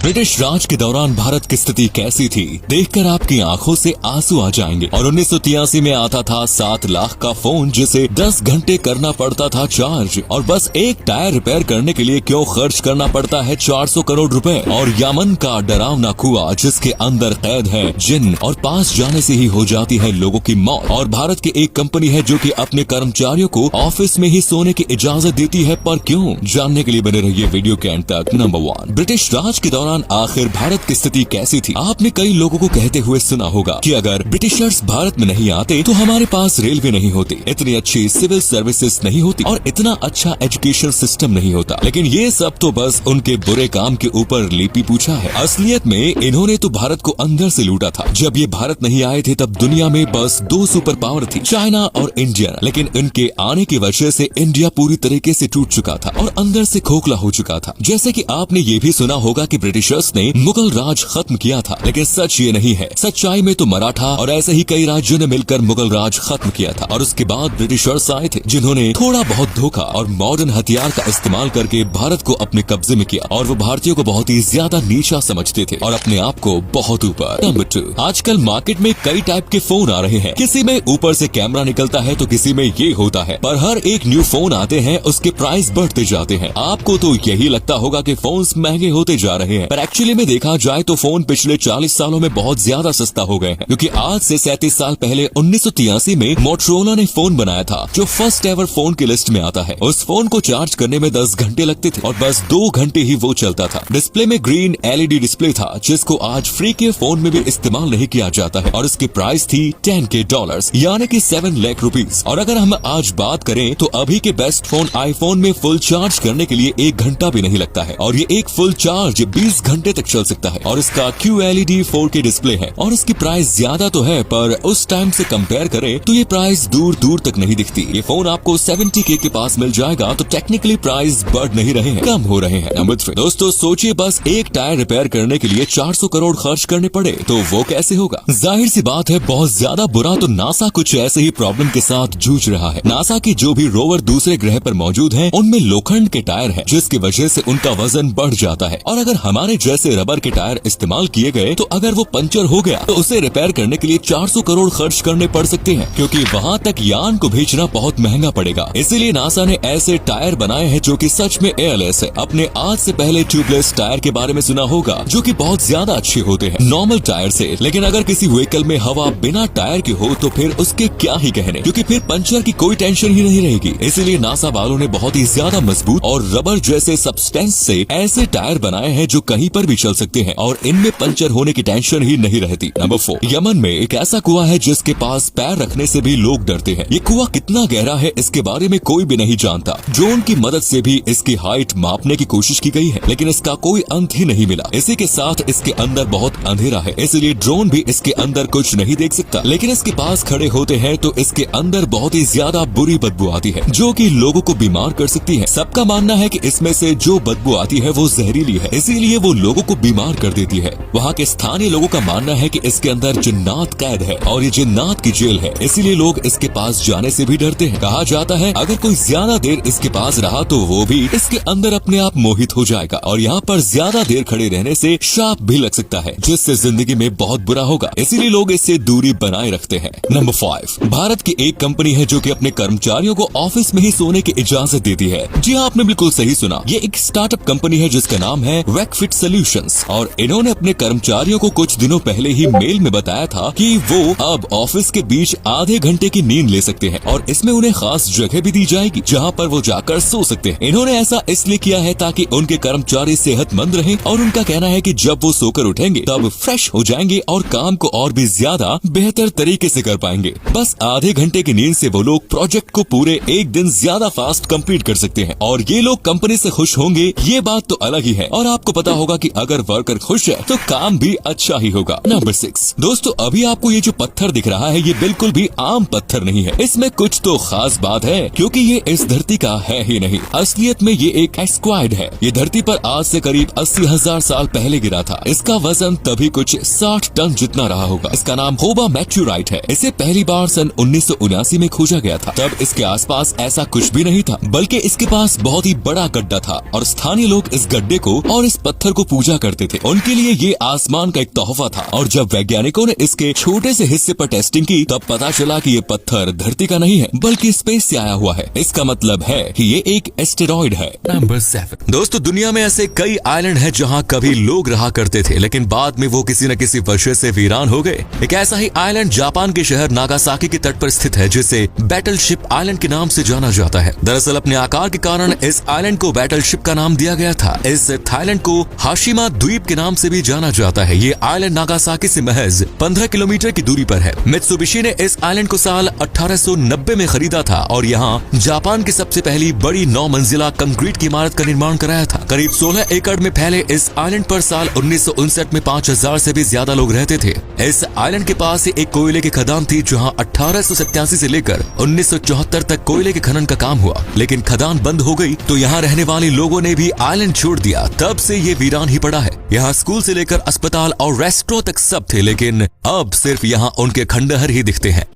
British राज के दौरान भारत की स्थिति कैसी थी, देखकर आपकी आंखों से आंसू आ जाएंगे। और 1983 में आता था 7 लाख का फोन जिसे 10 घंटे करना पड़ता था चार्ज, और बस एक टायर रिपेयर करने के लिए क्यों खर्च करना पड़ता है 400 करोड़ रुपए। और यमन का डरावना कुआं जिसके अंदर कैद है जिन, और पास जाने से ही हो जाती है लोगों की मौत। और भारत की एक कंपनी है जो कि अपने कर्मचारियों को ऑफिस में ही सोने की इजाजत देती है, पर क्यों, जानने के लिए बने रहिए वीडियो के अंत तक। नंबर 1, ब्रिटिश राज के दौरान आखिर भारत की स्थिति कैसी थी। आपने कई लोगों को कहते हुए सुना होगा कि अगर ब्रिटिशर्स भारत में नहीं आते तो हमारे पास रेलवे नहीं होती, इतनी अच्छी सिविल सर्विसेज नहीं होती और इतना अच्छा एजुकेशन सिस्टम नहीं होता। लेकिन ये सब तो बस उनके बुरे काम के ऊपर लिपि पूछा है। असलियत में इन्होंने तो भारत को अंदर से लूटा था। जब ये भारत नहीं आए थे तब दुनिया में बस 2 सुपर पावर थी, चाइना और इंडिया। लेकिन इनके आने की वजह से इंडिया पूरी तरीके से टूट चुका था और अंदर से खोखला हो चुका था। जैसे कि आपने ये भी सुना होगा कि ब्रिटिशर्स ने मुगल राज खत्म किया था, लेकिन सच ये नहीं है। सच्चाई में तो मराठा और ऐसे ही कई राज्यों ने मिलकर मुगल राज खत्म किया था। और उसके बाद ब्रिटिशर्स आए थे जिन्होंने थोड़ा बहुत धोखा और मॉडर्न हथियार का इस्तेमाल करके भारत को अपने कब्जे में किया, और वो भारतीयों को बहुत ही ज्यादा नीचा समझते थे और अपने आप को बहुत ऊपर। नंबर 2, आजकल मार्केट में कई टाइप के फोन आ रहे हैं। किसी में ऊपर से कैमरा निकलता है तो किसी में ये होता है, पर हर एक न्यू फोन आते हैं उसके प्राइस बढ़ते जाते हैं। आपको तो यही लगता होगा कि फोन्स महंगे होते जा रहे हैं, पर एक्चुअली में देखा जाए तो फोन पिछले 40 सालों में बहुत ज्यादा सस्ता हो गए हैं। क्योंकि आज से 37 साल पहले 1983 में मोटरोला ने फोन बनाया था जो फर्स्ट एवर फोन की लिस्ट में आता है। उस फोन को चार्ज करने में 10 घंटे लगते थे और बस 2 घंटे ही वो चलता था। डिस्प्ले में ग्रीन LED डिस्प्ले था जिसको आज फ्री के फोन में भी इस्तेमाल नहीं किया जाता है, और इसकी प्राइस थी $10K यानी कि 7 लाख रुपीज। और अगर हम आज बात करें तो अभी के बेस्ट फोन आईफोन में फुल चार्ज करने के लिए 1 घंटा भी नहीं लगता है, और ये एक फुल चार्ज 20 घंटे तक चल सकता है। और इसका QLED 4K डिस्प्ले है और इसकी प्राइस ज्यादा तो है, पर उस टाइम से कंपेयर करें तो ये प्राइस दूर दूर तक नहीं दिखती। ये फोन आपको 70K के पास मिल जाएगा, तो टेक्निकली प्राइस बढ़ नहीं रहे हैं, कम हो रहे हैं। नंबर 3, दोस्तों सोचिए बस एक टायर रिपेयर करने के लिए 400 करोड़ खर्च करने पड़े तो वो कैसे होगा। जाहिर सी बात है बहुत ज्यादा बुरा तो नासा कुछ ऐसे ही प्रॉब्लम के साथ जूझ रहा है। नासा की जो भी रोवर दूसरे ग्रह पर मौजूद हैं, उनमें लोखंड के टायर हैं, जिसकी वजह से उनका वजन बढ़ जाता है। और अगर हमारे जैसे रबर के टायर इस्तेमाल किए गए तो अगर वो पंचर हो गया तो उसे रिपेयर करने के लिए 400 करोड़ खर्च करने पड़ सकते हैं, क्योंकि वहाँ तक यान को भेजना बहुत महंगा पड़ेगा। इसीलिए नासा ने ऐसे टायर बनाए हैं जो कि सच में एयरलेस है। अपने आज से पहले ट्यूबलेस टायर के बारे में सुना होगा जो कि बहुत ज्यादा अच्छे होते हैं नॉर्मल टायर से। लेकिन अगर किसी व्हीकल में हवा बिना टायर के हो तो फिर उसके क्या ही कहने, क्योंकि फिर पंचर की कोई टेंशन ही नहीं रहेगी। इसीलिए नासा वालों ने बहुत ही ज्यादा मजबूत और रबर जैसे सब्सटेंस से ऐसे टायर बनाए हैं जो कहीं पर भी चल सकते हैं और इनमें पंचर होने की टेंशन ही नहीं रहती। नंबर 4, यमन में एक ऐसा कुआं है जिसके पास पैर रखने से भी लोग डरते हैं। ये कुआं कितना गहरा है इसके बारे में कोई भी नहीं जानता। ड्रोन की मदद से भी इसकी हाइट मापने की कोशिश की गई है, लेकिन इसका कोई अंत ही नहीं मिला। इसी के साथ इसके अंदर बहुत अंधेरा है, इसलिए ड्रोन भी इसके अंदर कुछ नहीं देख सकता। लेकिन इसके पास खड़े होते हैं तो इसके अंदर बहुत ही ज्यादा बुरी बदबू आती है जो कि लोगों को बीमार कर सकती है। सबका मानना है कि इसमें से जो बदबू आती है वो जहरीली है, इसीलिए वो लोगों को बीमार कर देती है। वहाँ के स्थानीय लोगों का मानना है कि इसके अंदर जिन्नात कैद है और ये जिन्नात की जेल है, इसीलिए लोग इसके पास जाने से भी डरते हैं। कहा जाता है अगर कोई ज्यादा देर इसके पास रहा तो वो भी इसके अंदर अपने आप मोहित हो जाएगा, और यहाँ पर ज्यादा देर खड़े रहने से श्राप भी लग सकता है जिससे जिंदगी में बहुत बुरा होगा, इसीलिए लोग इससे दूरी बनाए रखते हैं। नंबर 5, भारत की एक कंपनी है जो कि अपने कर्मचारियों को ऑफिस में ही सोने की इजाजत देती है। जी हाँ, आपने बिल्कुल सही सुना, ये एक स्टार्टअप कंपनी है जिसका नाम है वेकफिट सॉल्यूशंस, और इन्होंने अपने कर्मचारियों को कुछ दिनों पहले ही मेल में बताया था कि वो अब ऑफिस के बीच आधे घंटे की नींद ले सकते हैं, और इसमें उन्हें खास जगह भी दी जाएगी जहाँ पर वो जाकर सो सकते हैं। इन्होंने ऐसा इसलिए किया है ताकि उनके कर्मचारी सेहतमंद रहें, और उनका कहना है कि जब वो सोकर उठेंगे तब फ्रेश हो जाएंगे और काम को और भी ज्यादा बेहतर तरीके से कर पाएंगे। बस आधे घंटे की नींद से वो लोग प्रोजेक्ट को पूरे एक दिन ज्यादा फास्ट कंप्लीट कर सकते हैं, और ये लोग कंपनी से खुश होंगे ये बात तो अलग ही है। और आपको पता होगा कि अगर वर्कर खुश है तो काम भी अच्छा ही होगा। नंबर 6, दोस्तों अभी आपको ये जो पत्थर दिख रहा है ये बिल्कुल भी आम पत्थर नहीं है, इसमें कुछ तो खास बात है क्योंकि ये इस धरती का है ही नहीं। असलियत में ये एक एस्क्वाइड है। ये धरती पर आज से करीब 80,000 साल पहले गिरा था। इसका वजन तभी कुछ 60 टन जितना रहा होगा। इसका नाम होबा मेट्यूराइट है। इसे पहली बार सन 1979 में खोजा गया था। तब इसके आसपास ऐसा कुछ भी नहीं था, बल्कि इसके पास बहुत ही बड़ा गड्ढा था और स्थानीय लोग इस गड्ढे को और इस पत्थर को पूजा करते थे। उनके लिए ये आसमान का एक तोहफा था। और जब वैज्ञानिकों ने इसके छोटे से हिस्से पर टेस्टिंग की तब पता चला कि ये पत्थर धरती का नहीं है बल्कि स्पेस से आया हुआ है। इसका मतलब है कि ये एक एस्टेरॉइड है। नंबर 7 दोस्तों, दुनिया में ऐसे कई आइलैंड हैं जहां कभी लोग रहा करते थे लेकिन बाद में वो किसी न किसी वजह से वीरान हो गए। एक ऐसा ही आइलैंड जापान के शहर नागासाकी के तट पर स्थित है जिसे बैटलशिप आइलैंड के नाम से जाना जाता है। दरअसल अपने आकार के कारण इस आइलैंड को बैटलशिप का नाम दिया गया था। इस थाईलैंड को हाशिमा द्वीप के नाम से भी जाना जाता है। ये आइलैंड नागासाकी से महज 15 किलोमीटर की दूरी पर है। मित्सुबिशी ने इस आइलैंड को साल 1890 में खरीदा था और यहाँ जापान की सबसे पहली बड़ी 9 मंजिला कंक्रीट की इमारत का निर्माण कराया था। करीब 16 एकड़ में फैले इस आइलैंड पर साल 1959 में 5000 से भी ज्यादा लोग रहते थे। इस आइलैंड के पास एक कोयले की खदान थी जहां 1887 से लेकर 1974 तक कोयले के खनन का काम हुआ, लेकिन खदान बंद हो गई तो यहाँ रहने वाले लोगों ने भी आइलैंड छोड़ दिया। तब से ये वीरान ही पड़ा है। यहाँ स्कूल से लेकर अस्पताल और रेस्टोरेंट तक सब थे, लेकिन अब सिर्फ यहाँ उनके खंडहर ही दिखते हैं।